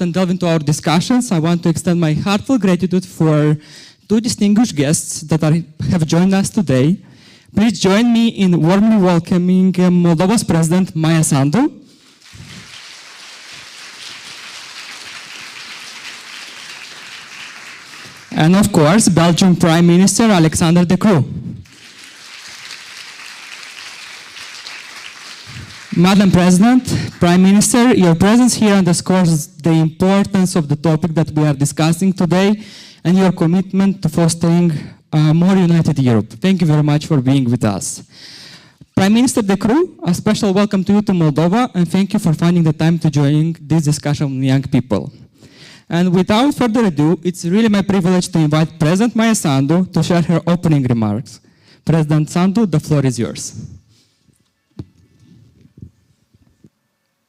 and delve into our discussions, I want to extend my heartfelt gratitude for two distinguished guests that have joined us today. Please join me in warmly welcoming Moldova's President, Maia Sandu. And of course, Belgian Prime Minister Alexander De Croo. Madam President, Prime Minister, your presence here underscores the importance of the topic that we are discussing today and your commitment to fostering a more united Europe. Thank you very much for being with us. Prime Minister De Croo, a special welcome to you to Moldova, and thank you for finding the time to join this discussion with young people. And without further ado, it's really my privilege to invite President Maia Sandu to share her opening remarks. President Sandu, the floor is yours.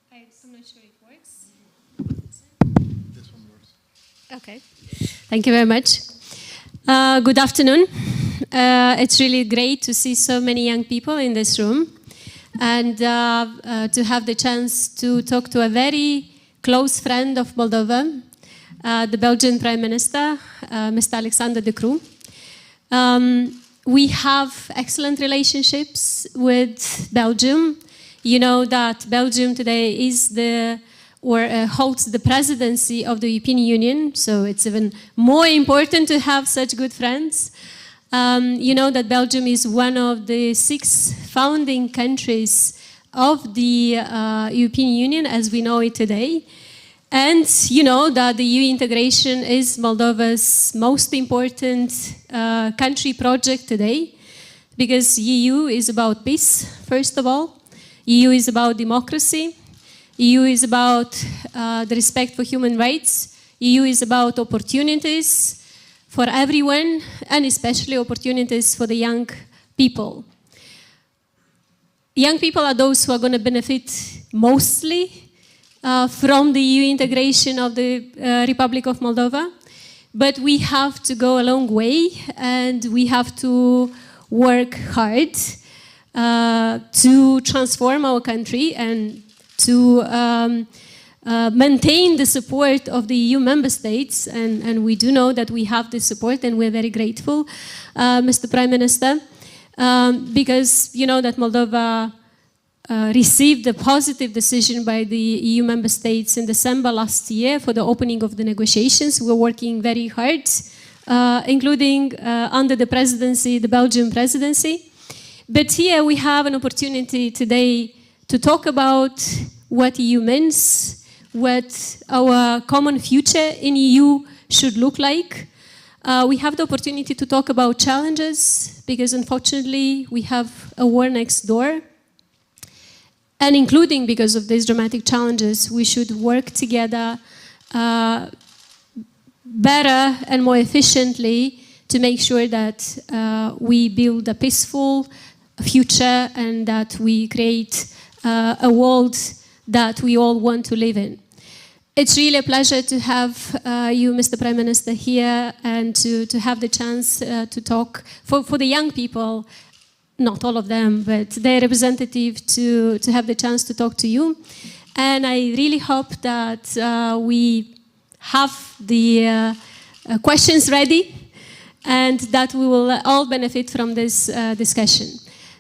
I'm not sure it works. This one works. Okay. Thank you very much. Good afternoon. It's really great to see so many young people in this room and to have the chance to talk to a very close friend of Moldova, the Belgian Prime Minister, Mr. Alexander De Croo. We have excellent relationships with Belgium. You know that Belgium today is holds the presidency of the European Union, so it's even more important to have such good friends. You know that Belgium is one of the 6 founding countries of the European Union as we know it today. And you know that the EU integration is Moldova's most important country project today, because EU is about peace, first of all. EU is about democracy. EU is about the respect for human rights. EU is about opportunities for everyone, and especially opportunities for the young people. Young people are those who are going to benefit mostly from the EU integration of the Republic of Moldova. But we have to go a long way, and we have to work hard to transform our country and to maintain the support of the EU member states, and we do know that we have this support, and we're very grateful, Mr. Prime Minister, because you know that Moldova received a positive decision by the EU member states in December last year for the opening of the negotiations. We're working very hard, including under the presidency, the Belgian presidency. But here we have an opportunity today to talk about what EU means, what our common future in EU should look like. We have the opportunity to talk about challenges, because unfortunately we have a war next door. And including because of these dramatic challenges, we should work together better and more efficiently to make sure that we build a peaceful future and that we create a world that we all want to live in. It's really a pleasure to have you, Mr. Prime Minister, here and to have the chance to talk for the young people. Not all of them, but their representative to have the chance to talk to you. And I really hope that we have the questions ready and that we will all benefit from this discussion.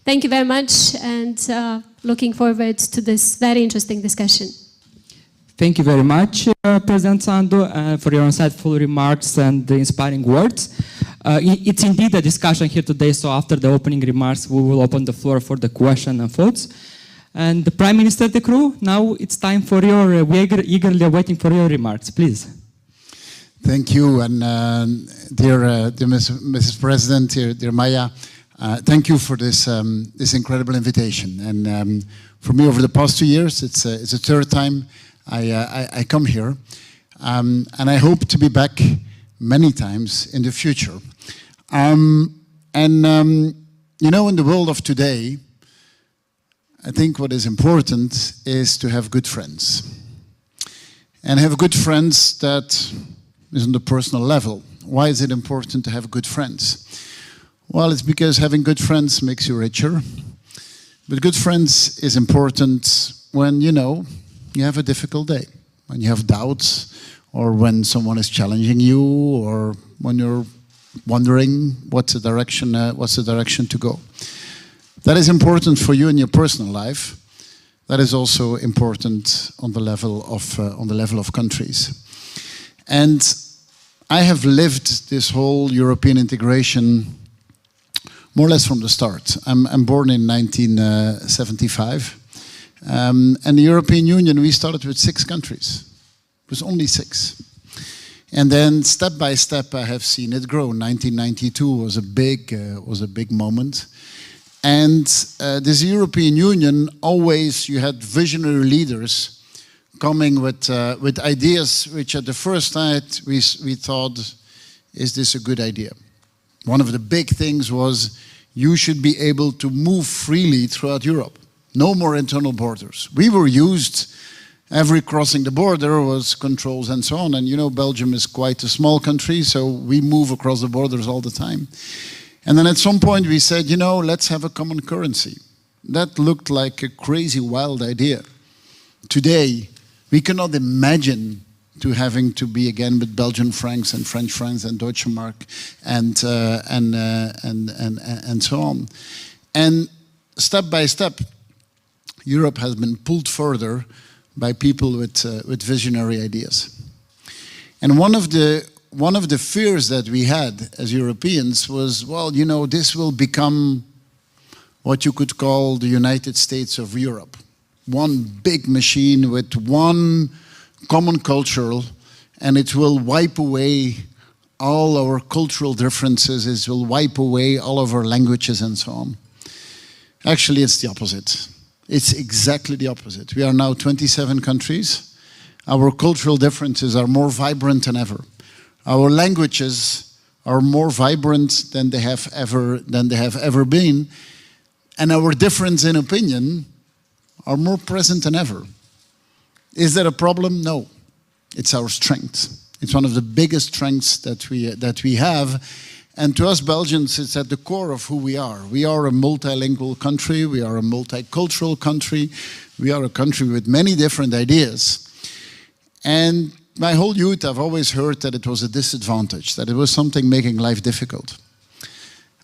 Thank you very much, and looking forward to this very interesting discussion. Thank you very much, President Sandu, for your insightful remarks and the inspiring words. It's indeed a discussion here today, so after the opening remarks, we will open the floor for the question and votes. And the Prime Minister De Croo, now it's time for your, we're eagerly waiting for your remarks, please. Thank you, and dear Mrs. President, dear Maia, thank you for this incredible invitation. And for me, over the past 2 years, it's the 3rd time I come here, and I hope to be back many times in the future. You know, in the world of today, I think what is important is to have good friends. And have good friends that is on the personal level. Why is it important to have good friends? Well, it's because having good friends makes you richer. But good friends is important when, you know, you have a difficult day. when you have doubts, or when someone is challenging you, or when you're wondering what's the direction to go. That is important for you in your personal life. That is also important on the level of countries. And I have lived this whole European integration more or less from the start. I'm born in 1975. And the European Union, we started with 6 countries. It was only 6. And then step by step, I have seen it grow. 1992 was a big moment. And this European Union, always you had visionary leaders coming with ideas which at the first sight we thought, is this a good idea? One of the big things was you should be able to move freely throughout Europe. No more internal borders. We were used, every crossing the border was controls and so on. And you know, Belgium is quite a small country, so we move across the borders all the time. And then at some point we said, you know, let's have a common currency. That looked like a crazy, wild idea. Today, we cannot imagine to having to be again with Belgian francs and French francs and Deutsche Mark and so on. And step by step, Europe has been pulled further by people with visionary ideas. And one of the fears that we had as Europeans was, well, you know, this will become what you could call the United States of Europe. One big machine with one common culture, and it will wipe away all our cultural differences, it will wipe away all of our languages and so on. Actually, it's the opposite. It's exactly the opposite. We are now 27 countries. Our cultural differences are more vibrant than ever. Our languages are more vibrant than they have ever been. And our difference in opinion are more present than ever. Is that a problem? No. It's our strength. It's one of the biggest strengths that we have. And to us Belgians, it's at the core of who we are. We are a multilingual country. We are a multicultural country. We are a country with many different ideas. And my whole youth, I've always heard that it was a disadvantage, that it was something making life difficult.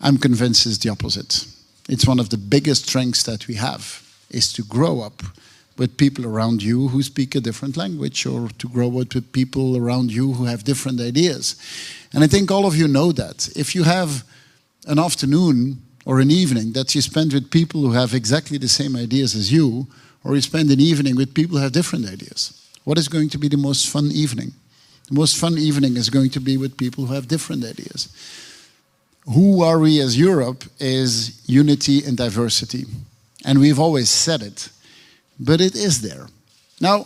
I'm convinced it's the opposite. It's one of the biggest strengths that we have, is to grow up with people around you who speak a different language, or to grow up with people around you who have different ideas. And I think all of you know that. If you have an afternoon or an evening that you spend with people who have exactly the same ideas as you, or you spend an evening with people who have different ideas, what is going to be the most fun evening? The most fun evening is going to be with people who have different ideas. Who are we as Europe is unity and diversity. And we've always said it, but it is there. Now,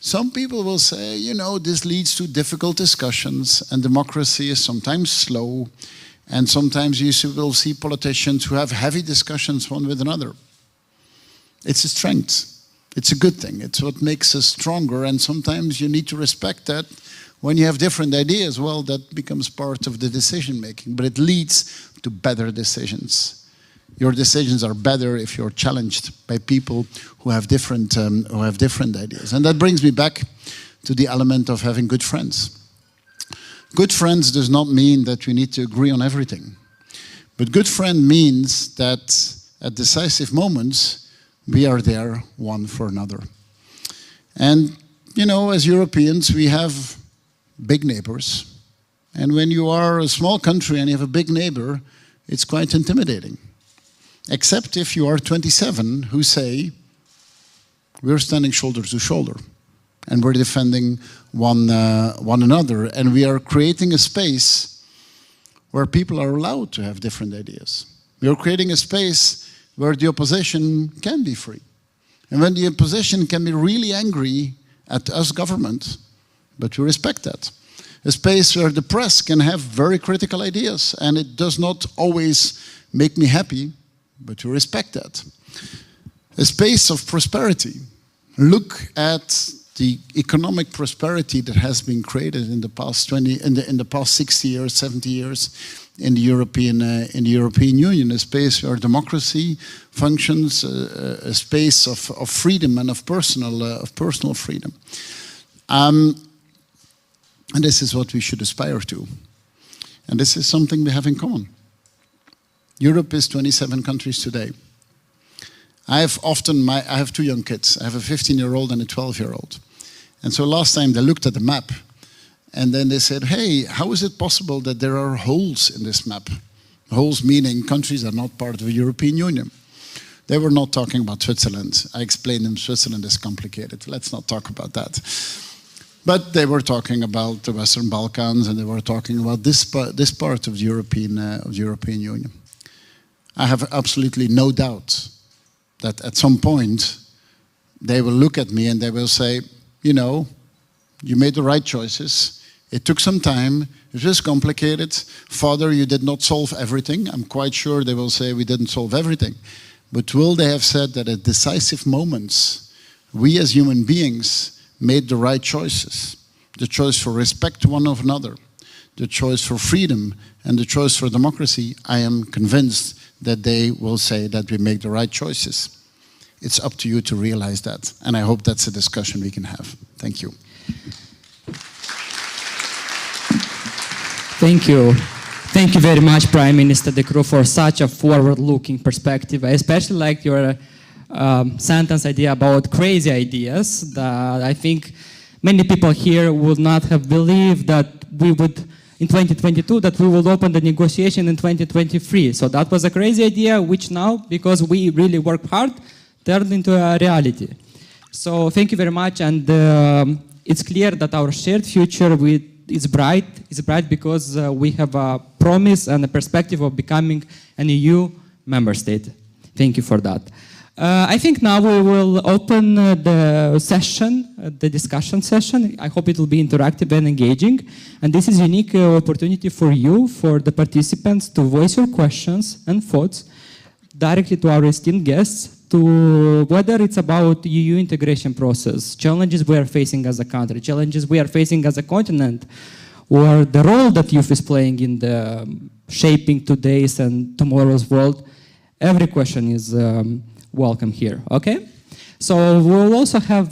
some people will say, you know, this leads to difficult discussions, and democracy is sometimes slow, and sometimes you will see politicians who have heavy discussions one with another. It's a strength. It's a good thing. It's what makes us stronger, and sometimes you need to respect that. When you have different ideas, well, that becomes part of the decision making, but it leads to better decisions. Your decisions are better if you're challenged by people who have different ideas. And that brings me back to the element of having good friends. Good friends does not mean that we need to agree on everything. But good friend means that at decisive moments, we are there one for another. And, you know, as Europeans, we have big neighbors. And when you are a small country and you have a big neighbor, it's quite intimidating. Except if you are 27 who say, we're standing shoulder to shoulder and we're defending one another, and we are creating a space where people are allowed to have different ideas. We are creating a space where the opposition can be free. And when the opposition can be really angry at us government, but we respect that. A space where the press can have very critical ideas, and it does not always make me happy, but we respect that. A space of prosperity. Look at the economic prosperity that has been created in the past 60 years, 70 years in the European Union. A space where democracy functions, a space of freedom and of personal freedom. And this is what we should aspire to. And this is something we have in common. Europe is 27 countries today. I have two young kids. I have a 15-year-old and a 12-year-old. And so last time they looked at the map and then they said, hey, how is it possible that there are holes in this map? Holes meaning countries are not part of the European Union. They were not talking about Switzerland. I explained them Switzerland is complicated. Let's not talk about that. But they were talking about the Western Balkans and they were talking about this part of the European Union. I have absolutely no doubt that at some point they will look at me and they will say, you know, you made the right choices. It took some time. It was complicated. Father, you did not solve everything. I'm quite sure they will say we didn't solve everything. But will they have said that at decisive moments, we as human beings made the right choices? The choice for respect to one another, the choice for freedom, and the choice for democracy. I am convinced that they will say that we make the right choices. It's up to you to realize that. And I hope that's a discussion we can have. Thank you. Thank you. Thank you very much, Prime Minister De Croo, for such a forward-looking perspective. I especially like your sentence idea about crazy ideas. That I think many people here would not have believed that we would, in 2022, that we will open the negotiation in 2023. So that was a crazy idea, which now, because we really worked hard, turned into a reality. So thank you very much, and it's clear that our shared future is bright. It's bright because we have a promise and a perspective of becoming an EU member state. Thank you for that. I think now we will open the session, the discussion session. I hope it will be interactive and engaging. And this is a unique opportunity for you, for the participants, to voice your questions and thoughts directly to our esteemed guests, to whether it's about EU integration process, challenges we are facing as a country, challenges we are facing as a continent, or the role that youth is playing in the shaping today's and tomorrow's world. Every question is welcome here, okay? So we'll also have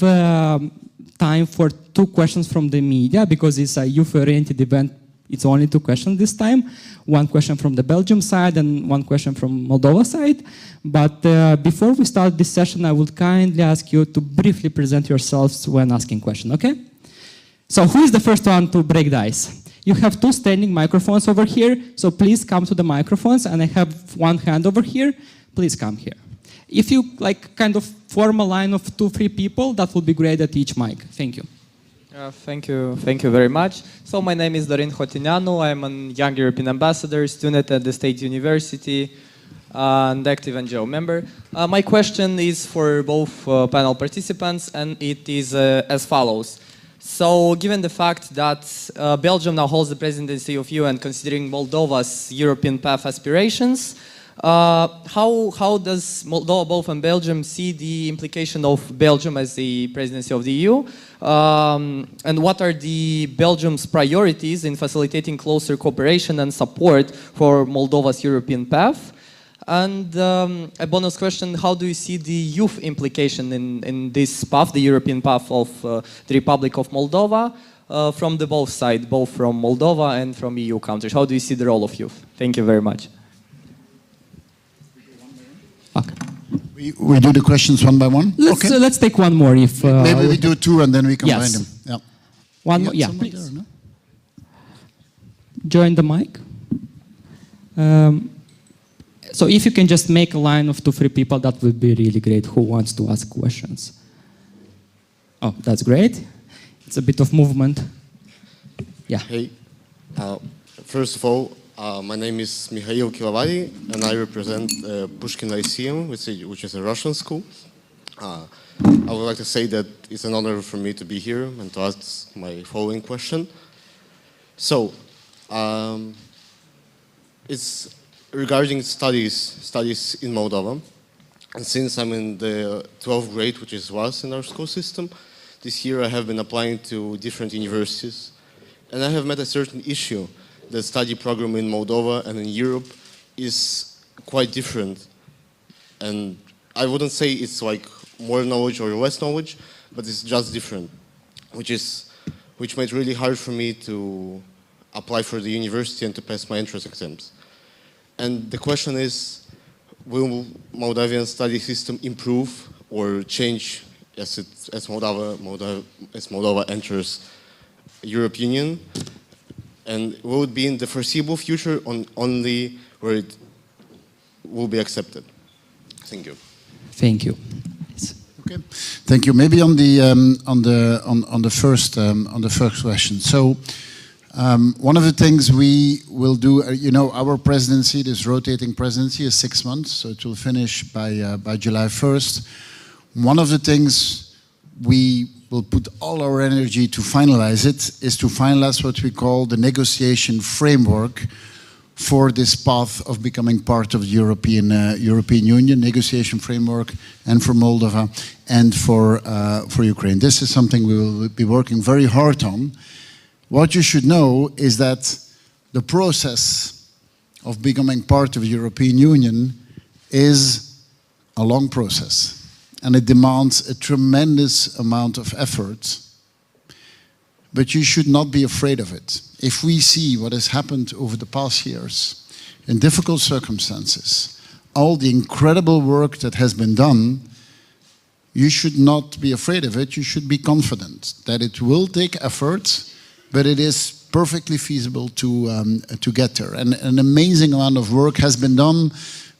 time for 2 questions from the media, because it's a youth-oriented event. It's only 2 questions this time. 1 question from the Belgium side and 1 question from Moldova side. But before we start this session, I would kindly ask you to briefly present yourselves when asking questions, okay? So who is the first one to break the ice? You have 2 standing microphones over here, so please come to the microphones, and I have 1 hand over here. Please come here. If you kind of form a line of 2-3 people, that would be great at each mic. Thank you. Thank you very much. So my name is Dorin Hotineanu. I'm a young European ambassador, student at the State University, and active NGO member. My question is for both panel participants, and it is as follows. So given the fact that Belgium now holds the presidency of EU and considering Moldova's European path aspirations, how does Moldova, both and Belgium, see the implication of Belgium as the presidency of the EU? And what are the Belgium's priorities in facilitating closer cooperation and support for Moldova's European path? And a bonus question, how do you see the youth implication in this path, the European path of the Republic of Moldova, from the both sides, both from Moldova and from EU countries? How do you see the role of youth? Thank you very much. Okay. We do the questions one by one? Let's take one more. If maybe we do 2 and then we combine them. Yeah. One more, yeah, please. There, no? Join the mic. So if you can just make a line of 2-3 people, that would be really great. Who wants to ask questions? Oh, that's great. It's a bit of movement. Yeah. Hey, first of all, my name is Mikhail Kilovari, and I represent Pushkin Lyceum, which is a Russian school. I would like to say that it's an honor for me to be here and to ask my following question. So, it's regarding studies in Moldova. And since I'm in the 12th grade, which is last in our school system, this year I have been applying to different universities. And I have met a certain issue. The study program in Moldova and in Europe is quite different. And I wouldn't say it's like more knowledge or less knowledge, but it's just different. which made it really hard for me to apply for the university and to pass my entrance exams. And the question is, will Moldavian study system improve or change as Moldova enters European Union? And will it be in the foreseeable future only where it will be accepted? Thank you. Thank you. Okay, thank you. Maybe on the first question. So, one of the things we will do, you know, our presidency, this rotating presidency, is 6 months, so it will finish by July 1st. One of the things we will put all our energy to finalize it is to finalize what we call the negotiation framework for this path of becoming part of the European Union, negotiation framework, and for Moldova and for Ukraine. This is something we will be working very hard on. What you should know is that the process of becoming part of the European Union is a long process, and it demands a tremendous amount of effort, but you should not be afraid of it. If we see what has happened over the past years, in difficult circumstances, all the incredible work that has been done, you should not be afraid of it. You should be confident that it will take effort, but it is perfectly feasible to get there. And an amazing amount of work has been done,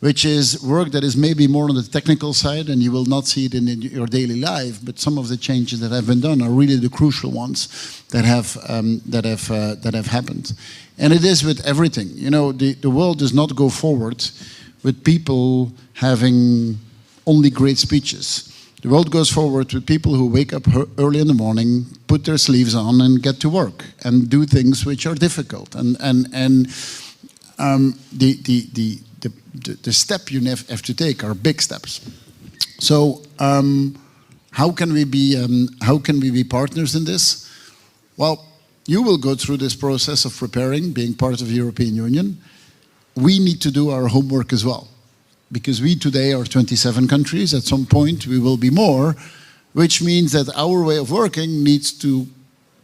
which is work that is maybe more on the technical side, and you will not see it in your daily life, but some of the changes that have been done are really the crucial ones that have happened. And it is with everything. You know, the world does not go forward with people having only great speeches. The world goes forward with people who wake up early in the morning, put their sleeves on, and get to work and do things which are difficult. The step you have to take are big steps. So how can we be partners in this? Well, you will go through this process of preparing, being part of the European Union. We need to do our homework as well, because we today are 27 countries. At some point we will be more, which means that our way of working needs to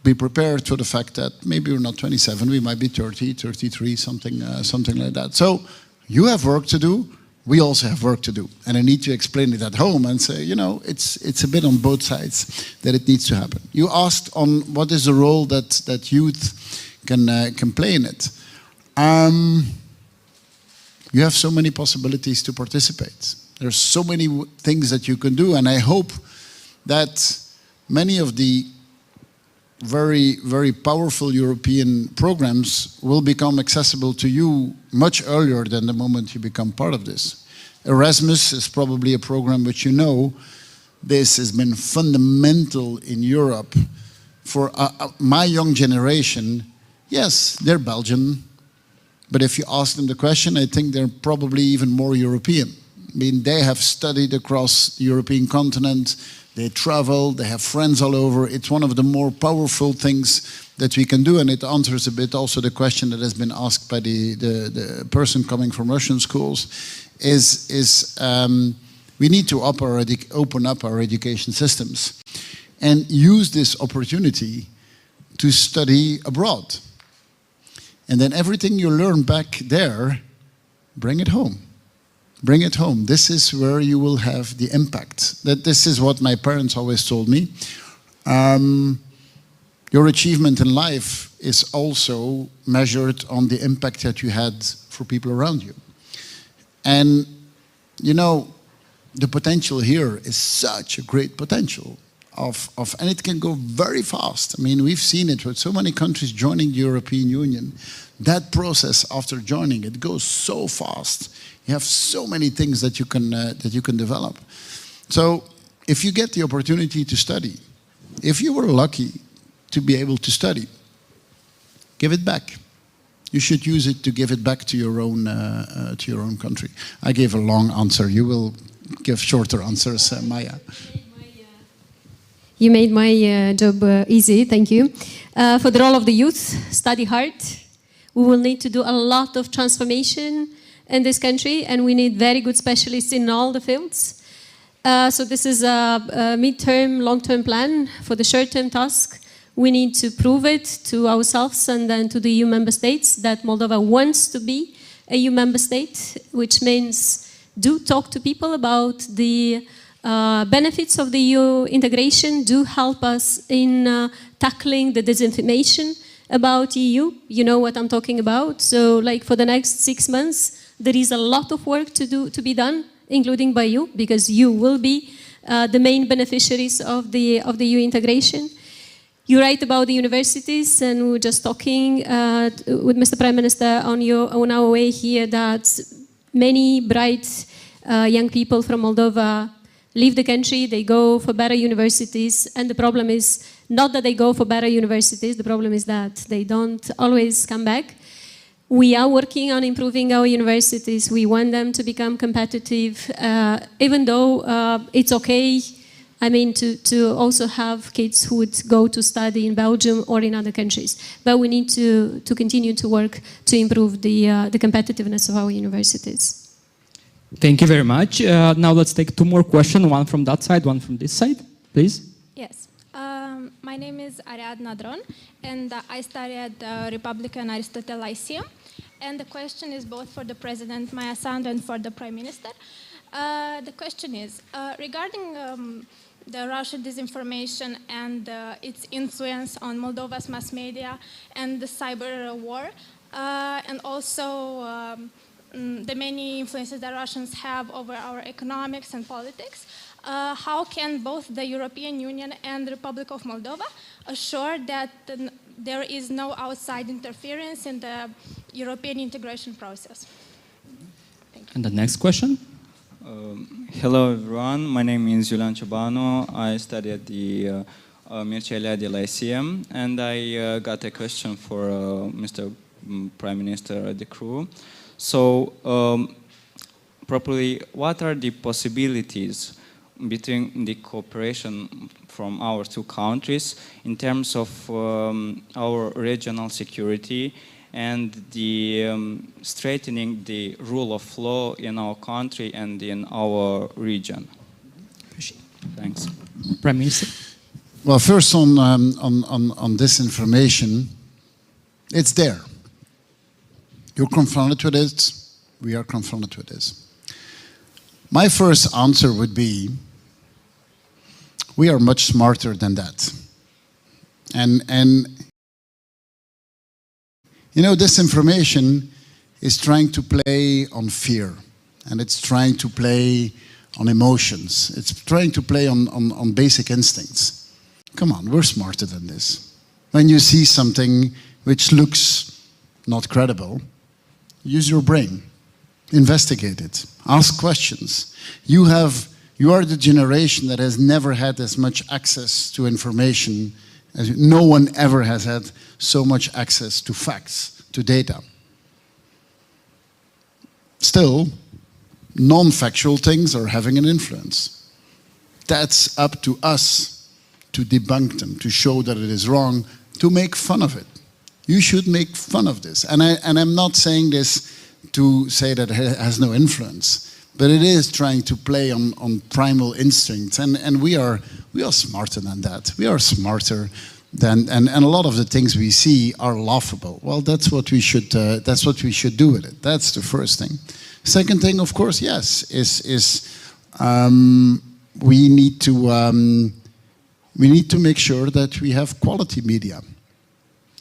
be prepared for the fact that maybe we're not 27, we might be 30, 33, something like that. So you have work to do, we also have work to do. And I need to explain it at home and say, you know, it's a bit on both sides that it needs to happen. You asked on what is the role that youth can play in it. You have so many possibilities to participate. There's so many things that you can do, and I hope that many of the very, very powerful European programs will become accessible to you much earlier than the moment you become part of this. Erasmus is probably a program which you know. This has been fundamental in Europe for my young generation. Yes, they're Belgian, but if you ask them the question, I think they're probably even more European. I mean, they have studied across the European continent, they travel, they have friends all over. It's one of the more powerful things that we can do, and it answers a bit also the question that has been asked by the person coming from Russian schools, is we need to open up our education systems and use this opportunity to study abroad. And then everything you learn back there, bring it home. Bring it home. This is where you will have the impact. This is what my parents always told me. Your achievement in life is also measured on the impact that you had for people around you. And, you know, the potential here is such a great potential. And it can go very fast. I mean, we've seen it with so many countries joining the European Union. That process after joining, it goes so fast. You have so many things that you can develop. So if you get the opportunity to study, if you were lucky to be able to study, give it back. You should use it to give it back to your own country. I gave a long answer. You will give shorter answers, Maia. You made my job easy, thank you. For the role of the youth, study hard. We will need to do a lot of transformation in this country, and we need very good specialists in all the fields. So this is a mid-term, long-term plan. For the short-term task, we need to prove it to ourselves and then to the EU member states that Moldova wants to be a EU member state, which means do talk to people about the benefits of the EU integration, do help us in tackling the disinformation about EU. You know what I'm talking about. So like for the next 6 months, there is a lot of work to be done, including by you, because you will be the main beneficiaries of the EU integration. You write about the universities, and we were just talking with Mr. Prime Minister on our way here that many bright young people from Moldova leave the country, they go for better universities, and the problem is not that they go for better universities, the problem is that they don't always come back. We are working on improving our universities. We want them to become competitive, even though it's okay, I mean, to also have kids who would go to study in Belgium or in other countries. But we need to continue to work to improve the competitiveness of our universities. Thank you very much. Now let's take 2 more questions, one from that side, one from this side, please. Yes. My name is Ariadna Dron, and I study at the Republican Aristotle Lyceum. And the question is both for the President Maia Sandu and for the Prime Minister. The question is, regarding the Russian disinformation and its influence on Moldova's mass media and the cyber war, and also the many influences that Russians have over our economics and politics, how can both the European Union and the Republic of Moldova assure that there is no outside interference in the European integration process? Thank you. And the next question? Hello everyone, my name is Iulian Ciobanu. I study at the Mircea Eliade Lyceum, and I got a question for Mr. Prime Minister De Croo. So, properly, what are the possibilities between the cooperation from our 2 countries in terms of our regional security and the strengthening the rule of law in our country and in our region? Thanks. Prime Minister. Well, first on disinformation, it's there. You're confronted with it. We are confronted with this. My first answer would be, we are much smarter than that. And you know, disinformation is trying to play on fear, and it's trying to play on emotions. It's trying to play on basic instincts. Come on, we're smarter than this. When you see something which looks not credible, use your brain, investigate it, ask questions. You are the generation that has never had as much access to information as no one ever has had so much access to facts, to data. Still, non-factual things are having an influence. That's up to us to debunk them, to show that it is wrong, to make fun of it. You should make fun of this. And I'm not saying this to say that it has no influence, but it is trying to play on primal instincts. And we are smarter than that. We are smarter than, and a lot of the things we see are laughable. Well, that's what we should do with it. That's the first thing. Second thing, of course, yes, is we need to make sure that we have quality media.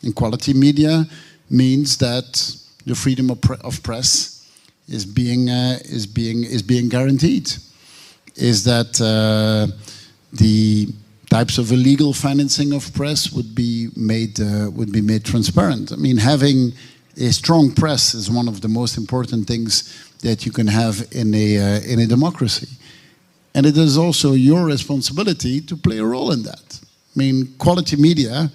And quality media means that the freedom of press is being guaranteed. Is that the types of illegal financing of press would be made transparent. I mean, having a strong press is one of the most important things that you can have in a democracy, and it is also your responsibility to play a role in that. I mean, quality media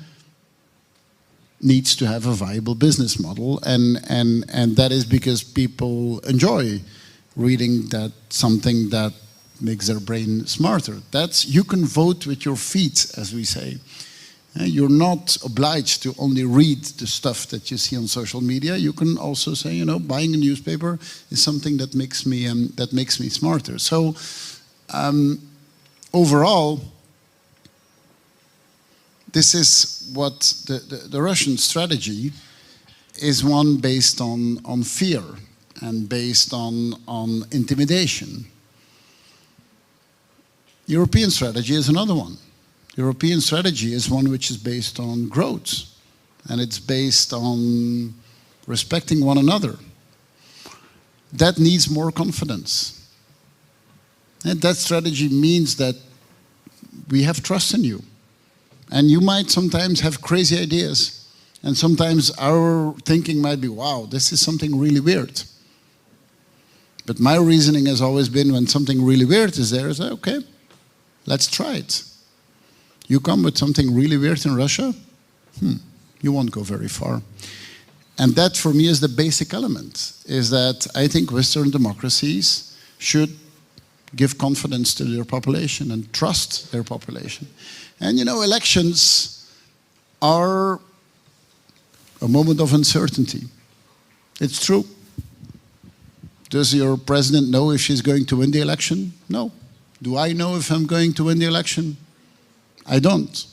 needs to have a viable business model, and that is because people enjoy reading that something that makes their brain smarter. You can vote with your feet, as we say. You're not obliged to only read the stuff that you see on social media. You can also say, you know, buying a newspaper is something that makes me smarter. So Overall, this is what the Russian strategy is one based on fear and based on intimidation. European strategy is another one. European strategy is one which is based on growth, and it's based on respecting one another. That needs more confidence. And that strategy means that we have trust in you. And you might sometimes have crazy ideas, and sometimes our thinking might be, wow, this is something really weird. But my reasoning has always been, when something really weird is there, is like, okay, let's try it. You come with something really weird in Russia, you won't go very far. And that, for me, is the basic element, is that I think Western democracies should give confidence to their population and trust their population. And, you know, elections are a moment of uncertainty. It's true. Does your president know if she's going to win the election? No. Do I know if I'm going to win the election? I don't.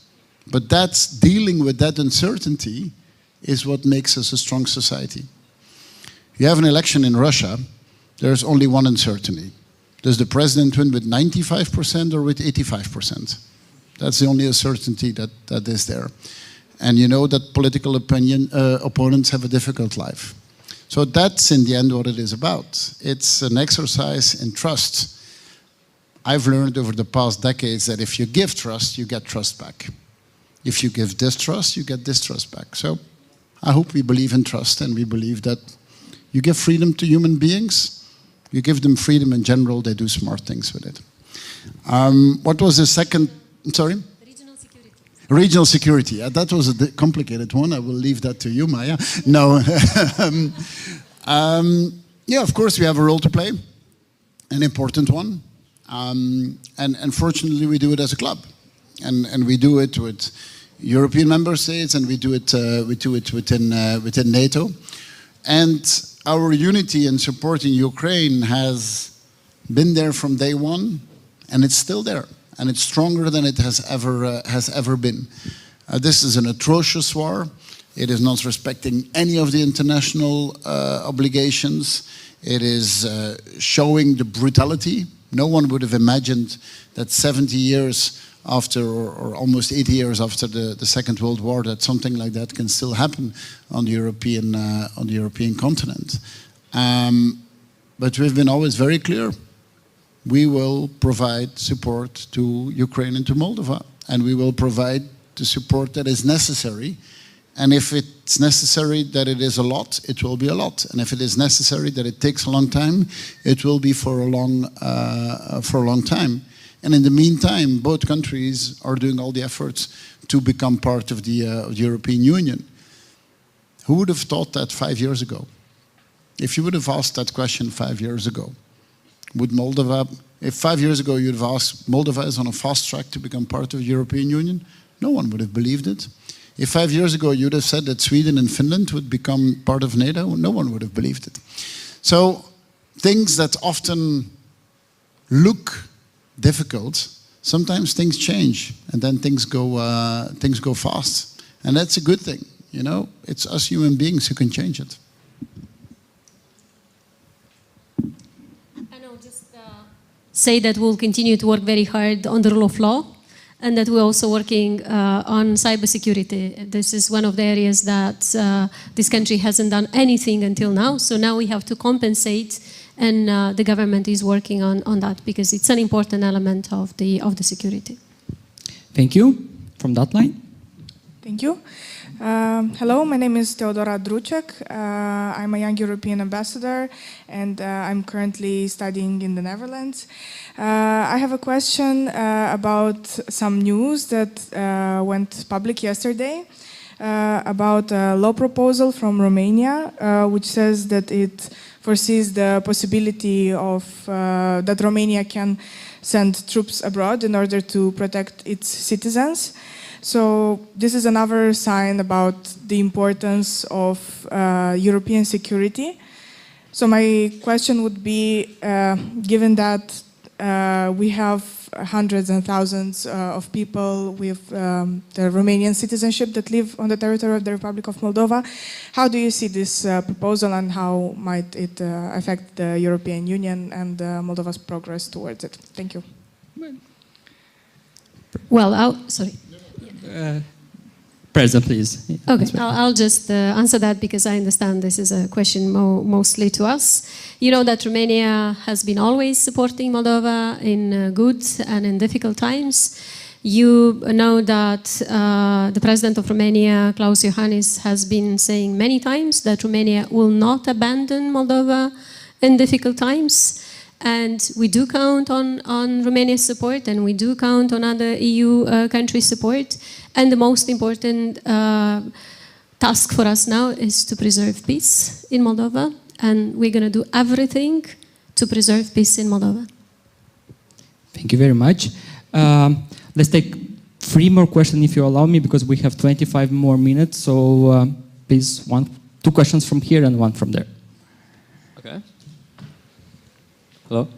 But that's dealing with that uncertainty is what makes us a strong society. You have an election in Russia, there's only one uncertainty. Does the president win with 95% or with 85%? That's the only uncertainty that is there. And you know that political opponents have a difficult life. So that's in the end what it is about. It's an exercise in trust. I've learned over the past decades that if you give trust, you get trust back. If you give distrust, you get distrust back. So I hope we believe in trust, and we believe that you give freedom to human beings, you give them freedom in general, they do smart things with it. What was the second, sorry? Regional security. Regional security, that was a complicated one. I will leave that to you, Maia. No. Yeah, of course we have a role to play, an important one. And fortunately we do it as a club. And we do it with European member states, and we do it within NATO. And our unity in supporting Ukraine has been there from day one, and it's still there, and it's stronger than it has ever been. This is an atrocious war. It is not respecting any of the international obligations. It is showing the brutality. No one would have imagined that 70 years after, or almost 80 years after the Second World War, that something like that can still happen on the European continent. But we've been always very clear. We will provide support to Ukraine and to Moldova, and we will provide the support that is necessary. And if it's necessary that it is a lot, it will be a lot. And if it is necessary that it takes a long time, it will be for a long time. And in the meantime, both countries are doing all the efforts to become part of the European Union. Who would have thought that 5 years ago? If you would have asked that question 5 years ago, would Moldova, if 5 years ago you'd have asked, Moldova is on a fast track to become part of the European Union, no one would have believed it. If 5 years ago you'd have said that Sweden and Finland would become part of NATO, no one would have believed it. So things that often look difficult, sometimes things change, and then things go fast, and that's a good thing. You know, it's us human beings who can change it. And I'll just say that we'll continue to work very hard on the rule of law, and that we're also working on cybersecurity. This is one of the areas that this country hasn't done anything until now. So now we have to compensate, and the government is working on that because it's an important element of the security. Thank you. From that line. Thank you. Hello, my name is Teodora Drucek. I'm a young European ambassador, and I'm currently studying in the Netherlands. I have a question about some news that went public yesterday about a law proposal from Romania, which says that it foresees the possibility of that Romania can send troops abroad in order to protect its citizens. So this is another sign about the importance of European security. So my question would be, given that we have hundreds and thousands of people with the Romanian citizenship that live on the territory of the Republic of Moldova. How do you see this proposal, and how might it affect the European Union and Moldova's progress towards it? Thank you. Well, sorry. President, please. Okay, I'll just answer that because I understand this is a question mostly to us. You know that Romania has been always supporting Moldova in good and in difficult times. You know that the President of Romania, Klaus Iohannis, has been saying many times that Romania will not abandon Moldova in difficult times. And we do count on Romania's support, and we do count on other EU countries' support. And the most important task for us now is to preserve peace in Moldova, and we're going to do everything to preserve peace in Moldova. Thank you very much. Let's take 3 more questions if you allow me, because we have 25 more minutes. So please, 2 questions from here and 1 from there. Okay. Hello.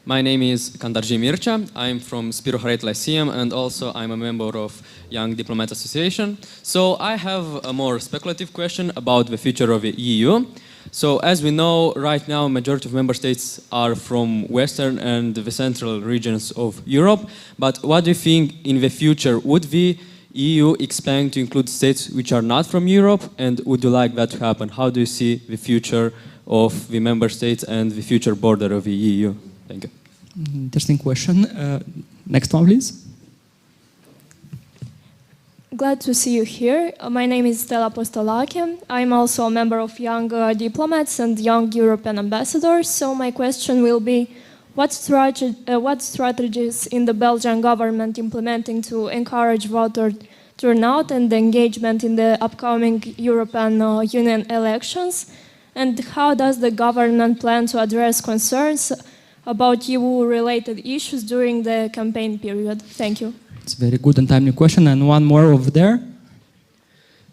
My name is Kandarji Mircea. I'm from Spiroharet Lyceum, and also I'm a member of Young Diplomat Association. So I have a more speculative question about the future of the EU. So as we know, right now, majority of member states are from Western and the central regions of Europe. But what do you think in the future? Would the EU expand to include states which are not from Europe? And would you like that to happen? How do you see the future of the member states and the future border of the EU? Thank you. Interesting question. Next one, please. Glad to see you here. My name is Stella Postolaki. I'm also a member of Young Diplomats and Young European Ambassadors. So my question will be, what strategies in the Belgian government implementing to encourage voter turnout and engagement in the upcoming European Union elections? And how does the government plan to address concerns about EU-related issues during the campaign period? Thank you. It's a very good and timely question. And 1 more over there.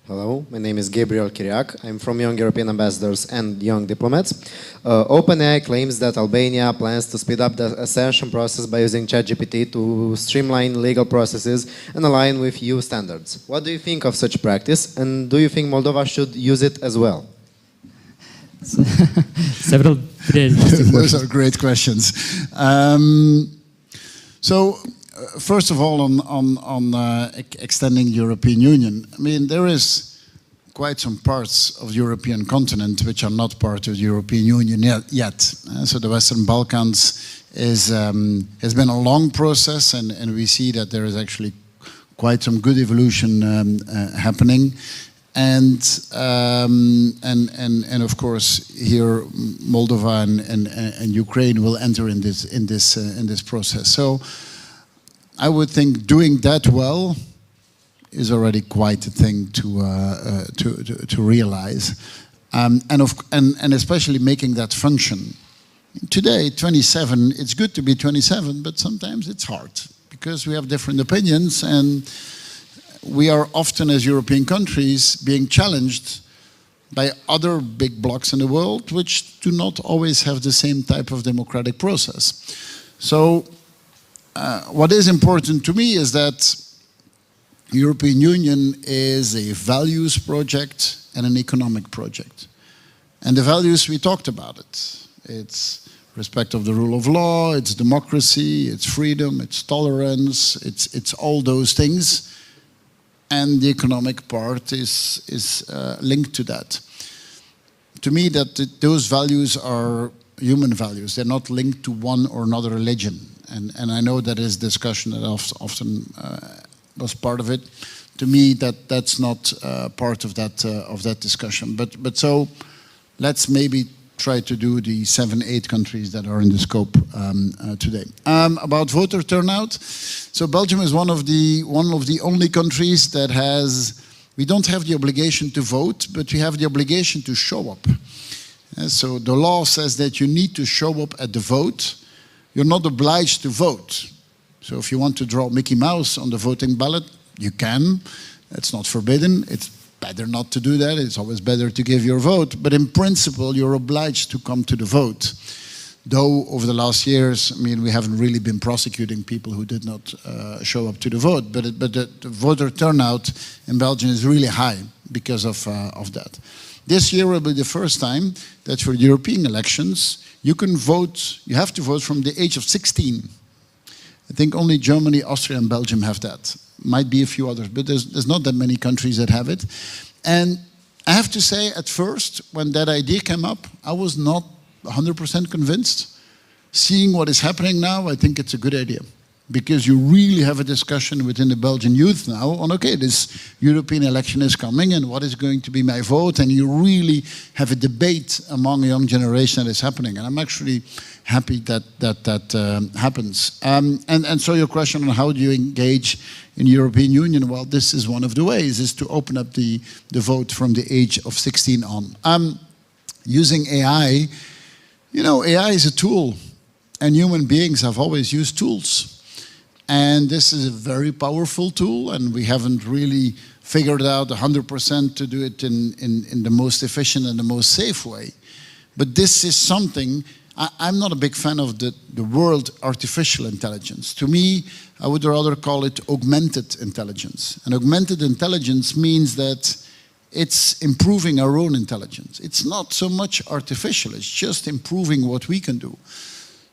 Hello, my name is Gabriel Kiriak. I'm from Young European Ambassadors and Young Diplomats. OpenAI claims that Albania plans to speed up the accession process by using ChatGPT to streamline legal processes and align with EU standards. What do you think of such practice, and do you think Moldova should use it as well? Several very interesting Those are great questions. First of all, on extending the European Union, I mean, there is quite some parts of the European continent which are not part of the European Union yet. So the Western Balkans has been a long process, and we see that there is actually quite some good evolution happening. And of course, here Moldova and Ukraine will enter in this process. So I would think doing that well is already quite a thing to realize, and especially making that function. Today, 27, it's good to be 27, but sometimes it's hard because we have different opinions, and we are often, as European countries, being challenged by other big blocs in the world which do not always have the same type of democratic process. So what is important to me is that the European Union is a values project and an economic project. And the values, we talked about it. It's respect of the rule of law, it's democracy, it's freedom, it's tolerance, it's all those things. And the economic part is linked to that. To me, those values are human values. They're not linked to one or another religion. And I know that is discussion that often was part of it. To me, that's not part of that discussion. But so let's maybe try to do the 7-8 countries that are in the scope today. About voter turnout, so Belgium is one of the only countries that we don't have the obligation to vote, but we have the obligation to show up. So the law says that you need to show up at the vote. You're not obliged to vote. So if you want to draw Mickey Mouse on the voting ballot, you can. It's not forbidden. It's better not to do that. It's always better to give your vote. But in principle, you're obliged to come to the vote. Though over the last years, I mean, we haven't really been prosecuting people who did not show up to the vote, but the voter turnout in Belgium is really high because of that. This year will be the first time that for European elections, you can vote, you have to vote from the age of 16. I think only Germany, Austria, and Belgium have that. Might be a few others, but there's not that many countries that have it. And I have to say, at first, when that idea came up, I was not 100% convinced. Seeing what is happening now, I think it's a good idea. Because you really have a discussion within the Belgian youth now on, okay, this European election is coming and what is going to be my vote? And you really have a debate among a young generation that is happening. And I'm actually happy that happens. And so your question on how do you engage in European Union, well, this is one of the ways, is to open up the vote from the age of 16 on. Using AI, you know, AI is a tool and human beings have always used tools. And this is a very powerful tool, and we haven't really figured out 100% to do it in the most efficient and the most safe way. But this is something, I'm not a big fan of the word artificial intelligence. To me, I would rather call it augmented intelligence. And augmented intelligence means that it's improving our own intelligence. It's not so much artificial, it's just improving what we can do.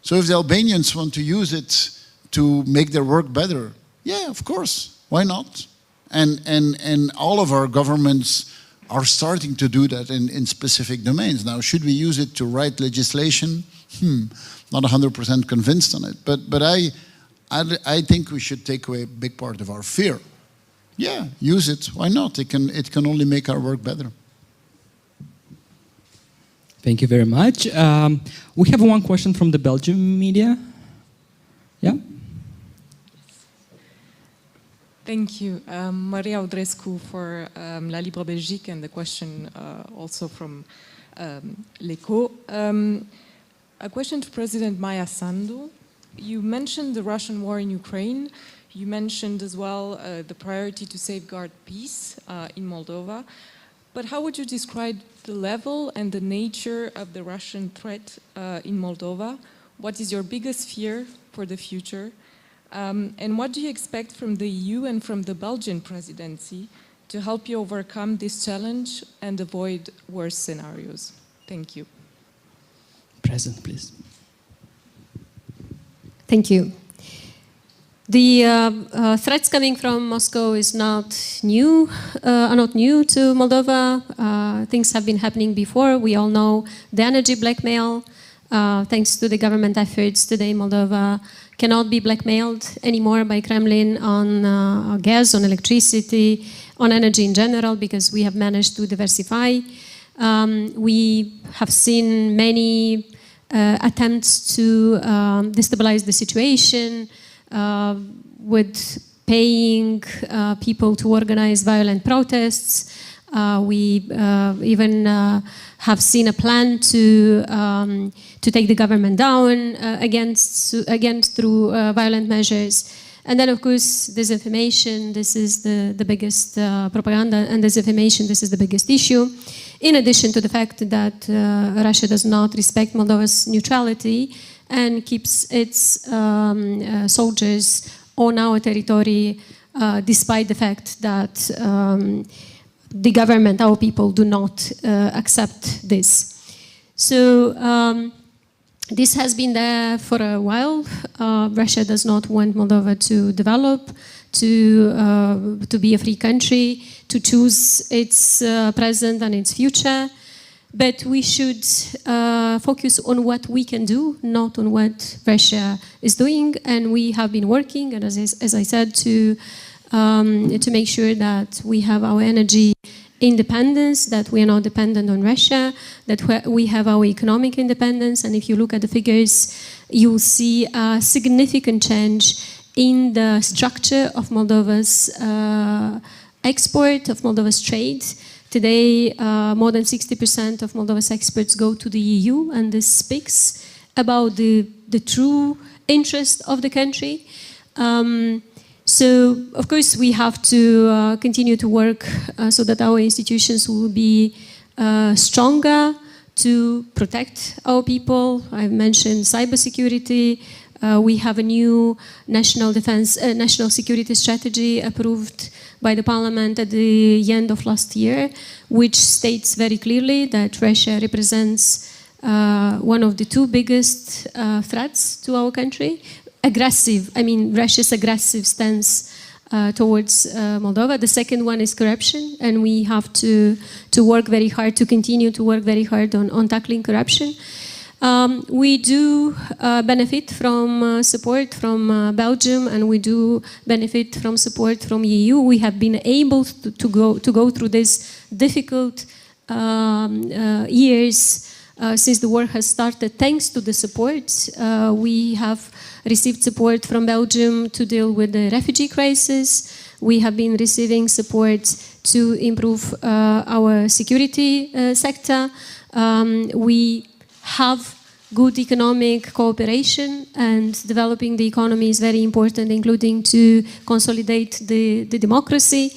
So if the Albanians want to use it to make their work better, yeah, of course, why not? And all of our governments are starting to do that in specific domains. Now, should we use it to write legislation? Not 100% convinced on it, but I think we should take away a big part of our fear. Yeah, use it, why not? It can only make our work better. Thank you very much. We have one question from the Belgian media. Yeah? Thank you. Maria Audrescu for La Libre Belgique, and the question also from l'Echo. A question to President Maia Sandu. You mentioned the Russian war in Ukraine. You mentioned as well the priority to safeguard peace in Moldova. But how would you describe the level and the nature of the Russian threat in Moldova? What is your biggest fear for the future? And what do you expect from the EU and from the Belgian presidency to help you overcome this challenge and avoid worse scenarios? Thank you. President, please. Thank you. The threats coming from Moscow is not new to Moldova. Things have been happening before. We all know the energy blackmail. Thanks to the government efforts, today Moldova cannot be blackmailed anymore by Kremlin on gas, on electricity, on energy in general, because we have managed to diversify. We have seen many attempts to destabilize the situation with paying people to organize violent protests. We even have seen a plan to take the government down again through violent measures. And then, of course, disinformation. This is the biggest propaganda, and disinformation. This is the biggest issue. In addition to the fact that Russia does not respect Moldova's neutrality and keeps its soldiers on our territory, despite the fact that the government, our people, do not accept this. So this has been there for a while. Russia does not want Moldova to develop, to be a free country, to choose its present and its future. But we should focus on what we can do, not on what Russia is doing. And we have been working, and as I said, to make sure that we have our energy independence, that we are not dependent on Russia, that we have our economic independence. And if you look at the figures, you will see a significant change in the structure of Moldova's export, of Moldova's trade. Today, more than 60% of Moldova's exports go to the EU, and this speaks about the true interest of the country. So, of course, we have to continue to work so that our institutions will be stronger, to protect our people. I've mentioned cybersecurity. We have a new national security strategy approved by the parliament at the end of last year, which states very clearly that Russia represents one of the two biggest threats to our country. Russia's aggressive stance towards Moldova. The second one is corruption, and we have to work very hard, to continue to work very hard on tackling corruption. We do benefit from support from Belgium, and we do benefit from support from EU. We have been able to go through these difficult years since the war has started, thanks to the support. We have received support from Belgium to deal with the refugee crisis. We have been receiving support to improve our security sector. We have good economic cooperation, and developing the economy is very important, including to consolidate the democracy.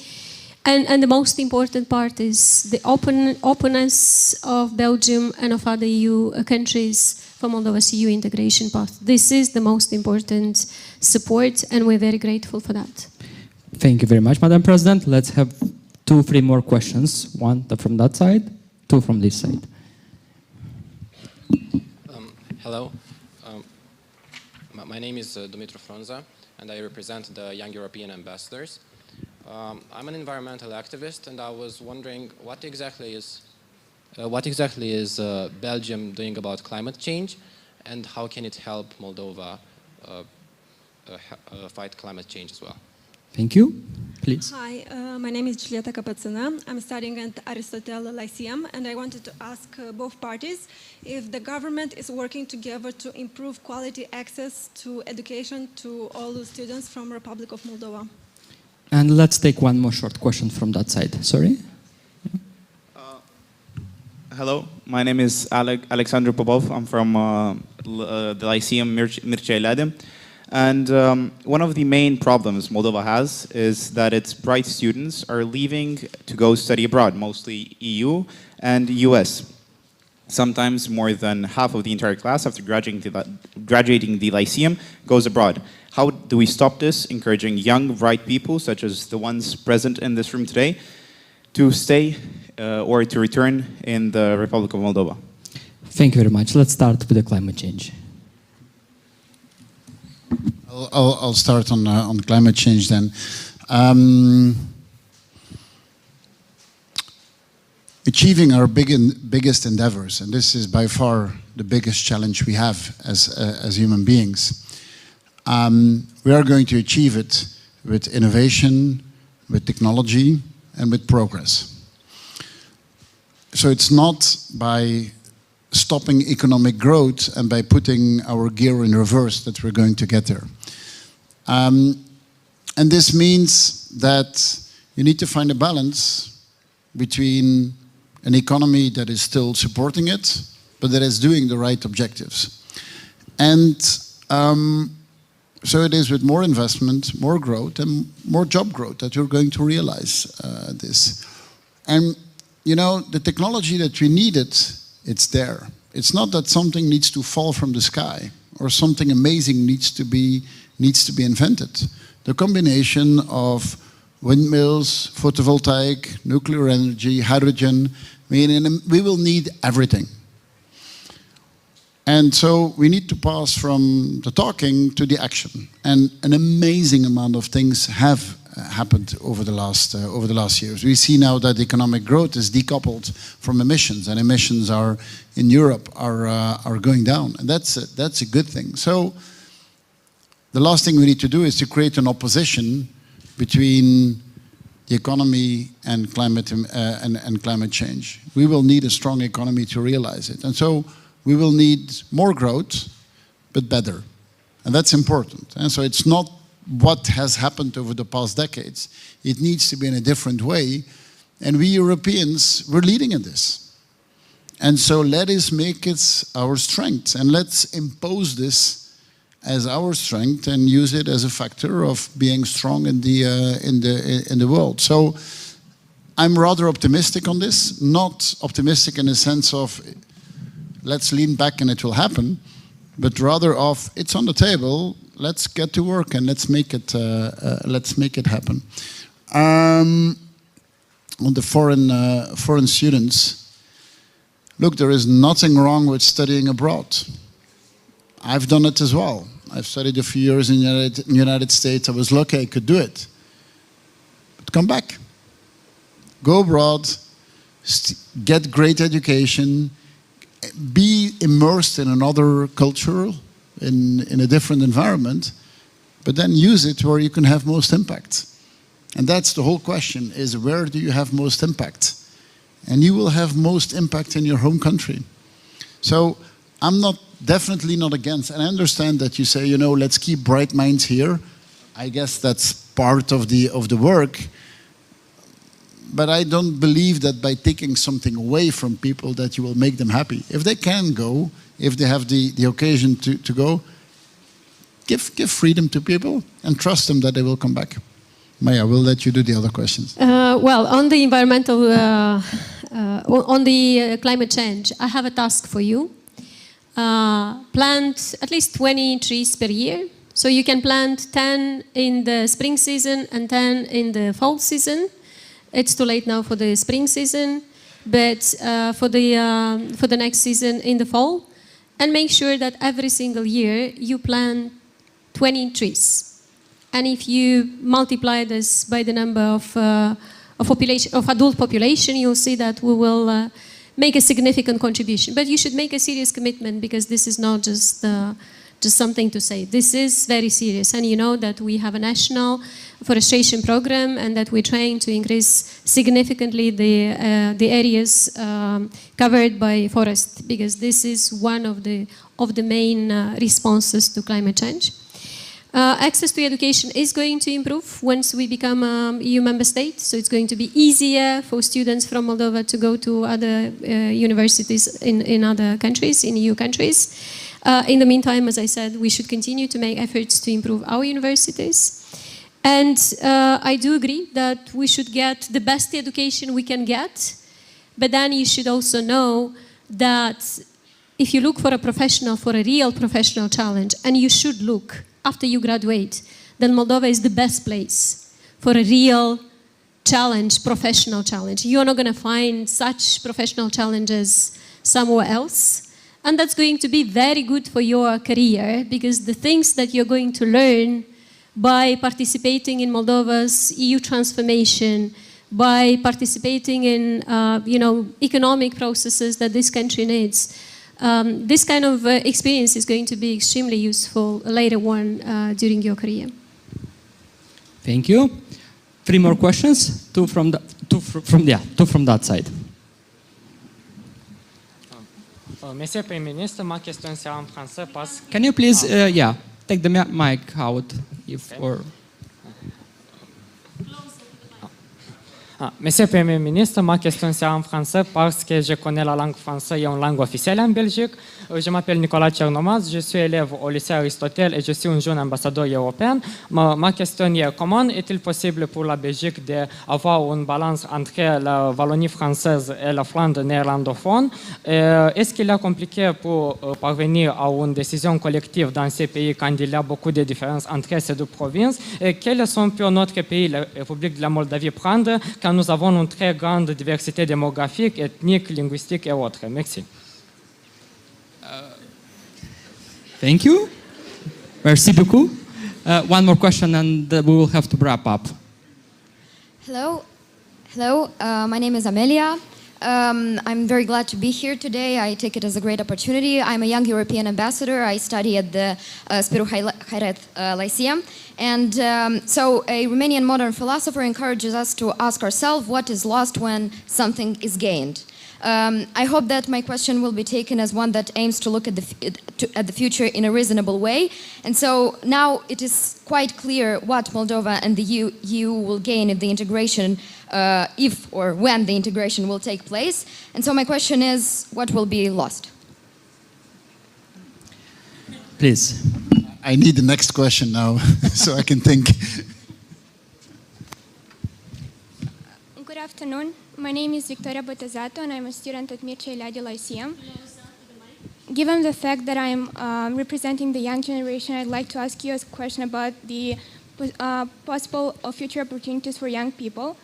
And the most important part is the openness of Belgium and of other EU countries for Moldova's EU integration path. This is the most important support, and we're very grateful for that. Thank you very much, Madam President. Let's have 2-3 more questions. One from that side, 2 from this side. Hello. My name is Dumitru Frunza, and I represent the Young European Ambassadors. I'm an environmental activist, and I was wondering what exactly is Belgium doing about climate change, and how can it help Moldova fight climate change as well? Thank you. Please. Hi, my name is Julieta Căpățână. I'm studying at Aristotle Lyceum, and I wanted to ask both parties if the government is working together to improve quality access to education to all the students from Republic of Moldova. And let's take one more short question from that side. Sorry? Hello, my name is Alexander Popov. I'm from the Lyceum Mircea Eliade. And one of the main problems Moldova has is that its bright students are leaving to go study abroad, mostly EU and US. Sometimes more than half of the entire class after graduating the Lyceum goes abroad. How do we stop this, encouraging young, bright people, such as the ones present in this room today, to stay or to return in the Republic of Moldova? Thank you very much. Let's start with the climate change. I'll start on climate change then. Achieving our biggest endeavors, and this is by far the biggest challenge we have as human beings. We are going to achieve it with innovation, with technology, and with progress. So it's not by stopping economic growth and by putting our gear in reverse that we're going to get there. And this means that you need to find a balance between an economy that is still supporting it, but that is doing the right objectives. And so it is with more investment, more growth, and more job growth that you're going to realize this. And, you know, the technology that we needed, it's there. It's not that something needs to fall from the sky or something amazing needs to be invented. The combination of windmills, photovoltaic, nuclear energy, hydrogen, we will need everything. And so we need to pass from the talking to the action. And an amazing amount of things have happened over the last years. We see now that economic growth is decoupled from emissions, and emissions are in Europe are going down, and that's a good thing. So the last thing we need to do is to create an opposition between the economy and climate change. We will need a strong economy to realize it, and so we will need more growth, but better, and that's important. And so it's not what has happened over the past decades. It needs to be in a different way, and we Europeans, we're leading in this. And so let us make it our strength, and let's impose this as our strength and use it as a factor of being strong in the world. So I'm rather optimistic on this, not optimistic in the sense of let's lean back and it will happen, but rather of it's on the table, let's get to work and let's make it happen. On the foreign students, look, there is nothing wrong with studying abroad. I've done it as well. I've studied a few years in the United States. I was lucky I could do it. But come back. Go abroad, get great education, be immersed in another culture, in a different environment, but then use it where you can have most impact. And that's the whole question, is where do you have most impact? And you will have most impact in your home country. So I'm definitely not against, and I understand that you say, you know, let's keep bright minds here. I guess that's part of the work. But I don't believe that by taking something away from people that you will make them happy. If they can go, if they have the occasion to go, give freedom to people and trust them that they will come back. Maia, we'll let you do the other questions. Well, on the environmental, on the climate change, I have a task for you. Plant at least 20 trees per year. So you can plant 10 in the spring season and 10 in the fall season. It's too late now for the spring season, but for the next season in the fall. And make sure that every single year you plant 20 trees. And if you multiply this by the number of adult population, you'll see that we will make a significant contribution. But you should make a serious commitment, because this is not just something to say. This is very serious. And you know that we have a national forestation program, and that we're trying to increase significantly the areas covered by forest, because this is one of the main responses to climate change. Access to education is going to improve once we become an EU member state, so it's going to be easier for students from Moldova to go to other universities in other countries, in EU countries. In the meantime, as I said, we should continue to make efforts to improve our universities. And I do agree that we should get the best education we can get, but then you should also know that if you look for a professional, for a real professional challenge, and you should look after you graduate, then Moldova is the best place for a real challenge, professional challenge. You're not going to find such professional challenges somewhere else. And that's going to be very good for your career, because the things that you're going to learn by participating in Moldova's EU transformation, by participating in economic processes that this country needs, this kind of experience is going to be extremely useful later on during your career. Thank you. 3 more questions. Two from that side. Monsieur Prime-Ministre, ma question c'est en français parce que... Can you please, take the mic out, or... Monsieur Premier Ministre, ma question c'est en français parce que je connais la langue française et une langue officielle en Belgique. Je m'appelle Nicolas Tchernomaz, je suis élève au lycée Aristotel et je suis un jeune ambassadeur européen. Ma question est comment est-il possible pour la Belgique d'avoir une balance entre la Wallonie française et la Flandre néerlandophone? Est-ce qu'il est compliqué pour parvenir à une décision collective dans ces pays quand il y a beaucoup de différences entre ces deux provinces? Et quelles leçons peut notre pays, la République de la Moldavie, prendre quand nous avons une très grande diversité démographique, ethnique, linguistique et autres? Merci. Thank you. Merci beaucoup. One more question and we will have to wrap up. Hello. My name is Amelia. I'm very glad to be here today. I take it as a great opportunity. I'm a young European ambassador. I study at the Spiru Hairet Lyceum. And so a Romanian modern philosopher encourages us to ask ourselves what is lost when something is gained. I hope that my question will be taken as one that aims to look at the future in a reasonable way. And so now it is quite clear what Moldova and the EU will gain in the integration, if or when the integration will take place. And so my question is, what will be lost? Please. I need the next question now, so I can think. Good afternoon. My name is Victoria Botezato and I'm a student at Mircea Eliade Lyceum. given the fact that I'm representing the young generation, I'd like to ask you a question about the possible future opportunities for young people.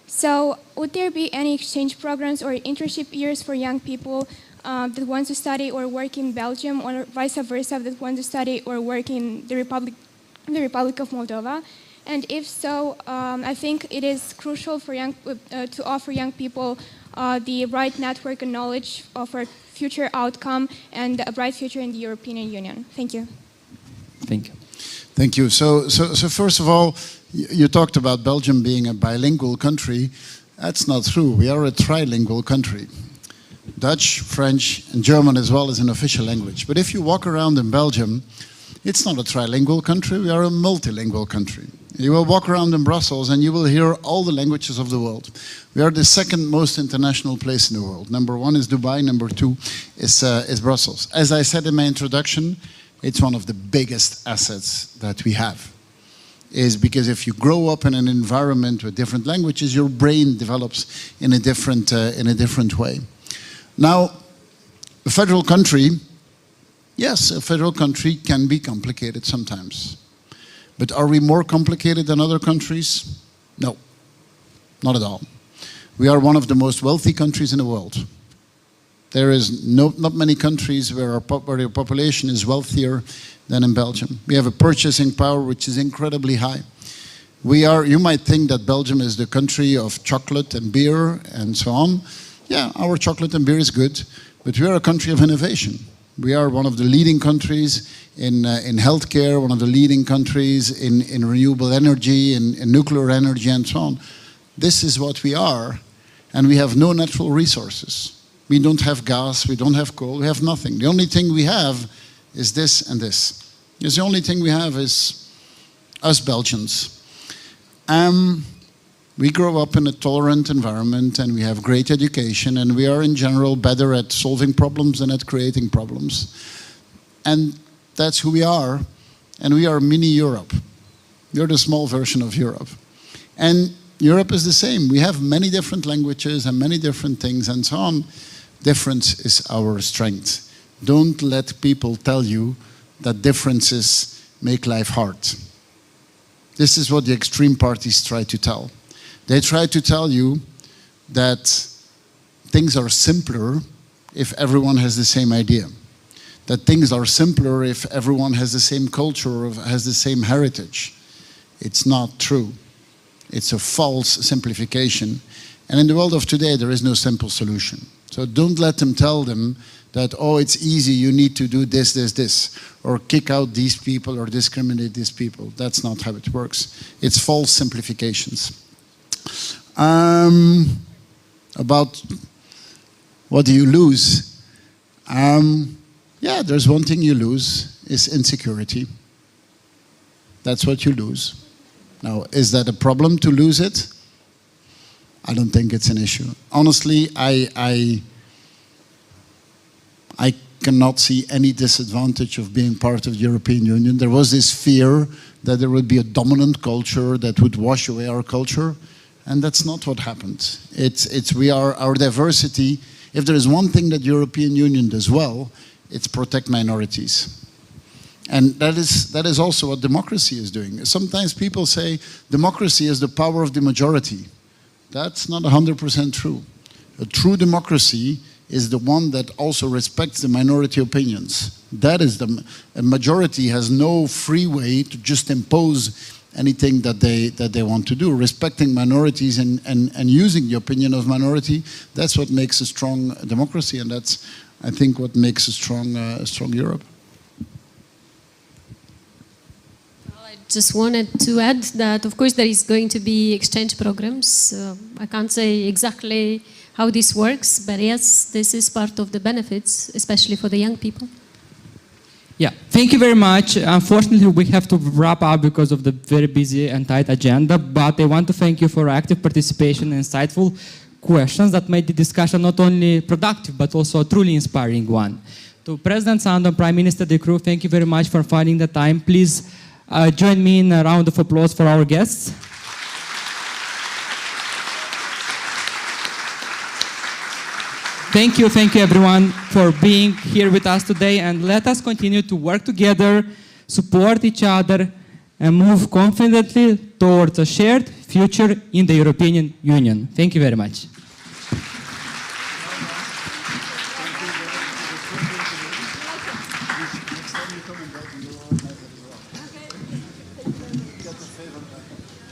So, would there be any exchange programs or internship years for young people that want to study or work in Belgium, or vice versa, that want to study or work in the Republic of Moldova? And if so, I think it is crucial for to offer young people the right network and knowledge of our future outcome and a bright future in the European Union. Thank you. Thank you. Thank you. So first of all, you talked about Belgium being a bilingual country. That's not true. We are a trilingual country. Dutch, French, and German as well as an official language. But if you walk around in Belgium, it's not a trilingual country. We are a multilingual country. You will walk around in Brussels and you will hear all the languages of the world. We are the second most international place in the world. Number one is Dubai, number two is Brussels. As I said in my introduction, it's one of the biggest assets that we have. Is because if you grow up in an environment with different languages, your brain develops in a different way. Now, a federal country, yes, a federal country can be complicated sometimes. But are we more complicated than other countries? No, not at all. We are one of the most wealthy countries in the world. There is not many countries where your population is wealthier than in Belgium. We have a purchasing power which is incredibly high. You might think that Belgium is the country of chocolate and beer and so on. Yeah, our chocolate and beer is good, but we are a country of innovation. We are one of the leading countries in healthcare, one of the leading countries in renewable energy, in nuclear energy and so on. This is what we are, and we have no natural resources. We don't have gas, we don't have coal, we have nothing. The only thing we have is this and this. Yes, the only thing we have is us Belgians. We grow up in a tolerant environment and we have great education and we are in general better at solving problems than at creating problems. And that's who we are. And we are mini Europe. We're the small version of Europe. And Europe is the same. We have many different languages and many different things and so on. Difference is our strength. Don't let people tell you that differences make life hard. This is what the extreme parties try to tell. They try to tell you that things are simpler if everyone has the same idea. That things are simpler if everyone has the same culture or has the same heritage. It's not true. It's a false simplification. And in the world of today, there is no simple solution. So don't let them tell them that, oh, it's easy, you need to do this, this, this, or kick out these people or discriminate these people. That's not how it works. It's false simplifications. About what do you lose? Yeah, there's one thing you lose, is insecurity. That's what you lose. Now, is that a problem to lose it? I don't think it's an issue. Honestly, I cannot see any disadvantage of being part of the European Union. There was this fear that there would be a dominant culture that would wash away our culture, and that's not what happened. Our diversity. If there is one thing that the European Union does well, it's protect minorities. And that is also what democracy is doing. Sometimes people say democracy is the power of the majority. That's not 100% true. A true democracy is the one that also respects the minority opinions. That is a majority has no free way to just impose anything that they want to do. Respecting minorities and using the opinion of minority, that's what makes a strong democracy, and that's, I think, what makes a strong Europe. Just wanted to add that, of course, there is going to be exchange programs. I can't say exactly how this works, but yes, this is part of the benefits, especially for the young people. Yeah, thank you very much. Unfortunately, we have to wrap up because of the very busy and tight agenda, but I want to thank you for active participation and insightful questions that made the discussion not only productive, but also a truly inspiring one. To President Sandu and Prime Minister De Croo, thank you very much for finding the time. Please join me in a round of applause for our guests. Thank you everyone for being here with us today, and let us continue to work together, support each other, and move confidently towards a shared future in the European Union. Thank you very much.